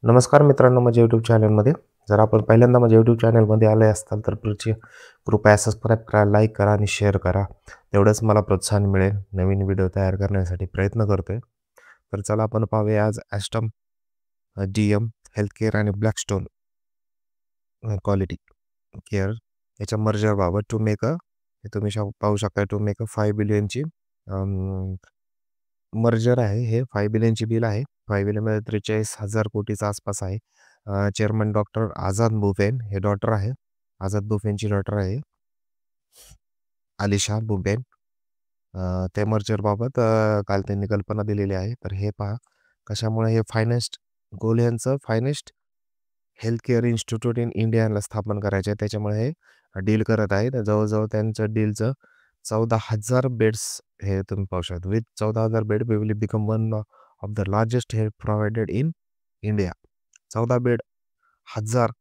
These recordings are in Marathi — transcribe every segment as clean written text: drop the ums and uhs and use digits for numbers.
नमस्कार मित्रांनो, माझ्या यूट्यूब चॅनलमध्ये जर आपण पहिल्यांदा माझ्या यूट्यूब चॅनलमध्ये आले असताल तर कृपया सबस्क्राईब करा, लाईक करा आणि शेअर करा. तेवढंच मला प्रोत्साहन मिळेल नवीन व्हिडिओ तयार करण्यासाठी प्रयत्न करतोय. तर चला आपण पाहूया आज ॲस्टम, DM हेल्थकेअर आणि ब्लॅकस्टोन क्वालिटी केअर याच्या मर्जरबाबत टू मेक अ हे तुम्ही पाहू शकता टू मेक अ 5 बिलियनची मर्जर आहे. हे 5 बिलियनची बिल आहे. 5 बिलियनमध्ये 43,000 कोटीचा आसपास आहे. चेअरमन डॉक्टर आझाद बुफेन हे डॉटर आहे. आझाद बुफेनची डॉटर आहे आलिशा बुफेन. त्या मर्जरबाबत काल त्यांनी कल्पना दिलेली आहे. तर हे पहा कशामुळे हे finest health care institute in इंडियाला स्थापन करायचे आहे. त्याच्यामुळे हे डील करत आहेत. जवळजवळ त्यांचं डीलचं 14,000 बेड्स हे तुम्ही पाहू शकता. With 14,000 bed we will become one of the largest health provided in India. 14,000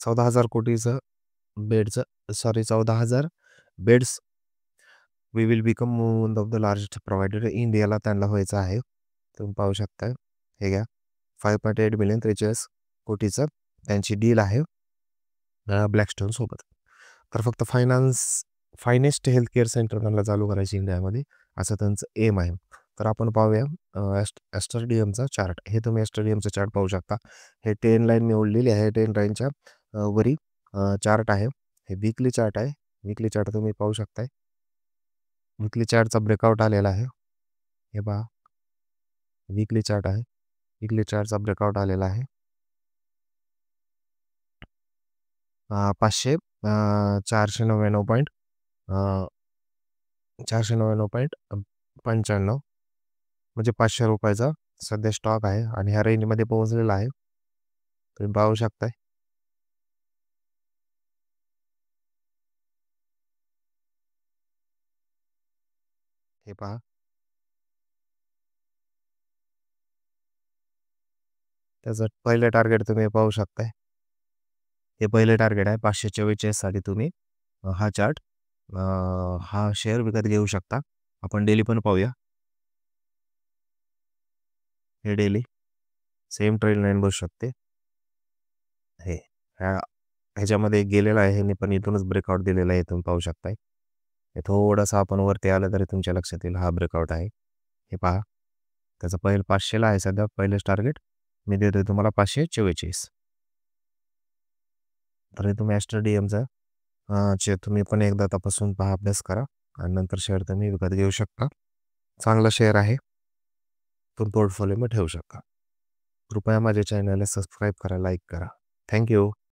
14,000 कोटीचं बेडचं 14,000 beds we will become one of the largest provided इंडियाला त्यांना व्हायचं आहे. तुम्ही पाहू शकता. हे घ्या 5.8 बिलियन 43 कोटीचं त्यांची डील आहे ब्लॅकस्टोन सोबत. तर फक्त फायनेस्ट हेल्थ केअर सेंटर त्यांना चालू करायची इंडियामध्ये असं त्यांचं एम आहे. तर आपण पाहूया ॲस्टरडीएमचा चार्ट. हे तुम्ही ॲस्टरडीएमचा चार्ट पाहू शकता. हे 10 लाईन निवडलेली आहे. 10 लाईनच्या वरी चार्ट आहे. हे वीकली चार्ट आहे. वीकली चार्ट तुम्ही पाहू शकताय. वीकली चार्टचा ब्रेकआउट आलेला आहे. हे पहा वीकली चार्ट आहे. वीकली चार्टचा ब्रेकआउट आलेला आहे. 499.95 म्हणजे ₹500 सध्या स्टॉक आहे आणि ह्या रेंजमध्ये पोहोचलेला आहे. तुम्ही पाहू शकताय. हे पहा त्याचं पहिलं टार्गेट तुम्ही पाहू शकताय. हे पहिले टार्गेट आहे 544 साठी तुम्ही हा चार्ट हा शेअर विकत घेऊ शकता. आपण डेली पण पाहूया. हे डेली सेम ट्रेंड लाईन बसू शकते. हे ह्याच्यामध्ये गेलेला आहे. ह्याने पण इथूनच ब्रेकआउट दिलेला आहे. तुम्ही पाहू शकताय. हे थोडंसं आपण वरती आलं तरी तुमच्या लक्षात येईल हा ब्रेकआउट आहे. हे पहा त्याचं पहिलं 500ला आहे सध्या पहिलेच टार्गेट. मी देतोय तुम्हाला 544. तर हे तुम्ही ॲस्टरडीएमचा तुम्ही पण एकदा तपासून पहा, अभ्यास करा आणि नंतर शेअर तुम्ही विकत घेऊ शकता. चांगला शेअर आहे. तुम्ही पोर्टफोलिओमध्ये ठेवू शकता. कृपया माझ्या चॅनलला सबस्क्राईब करा, लाईक करा. Thank you.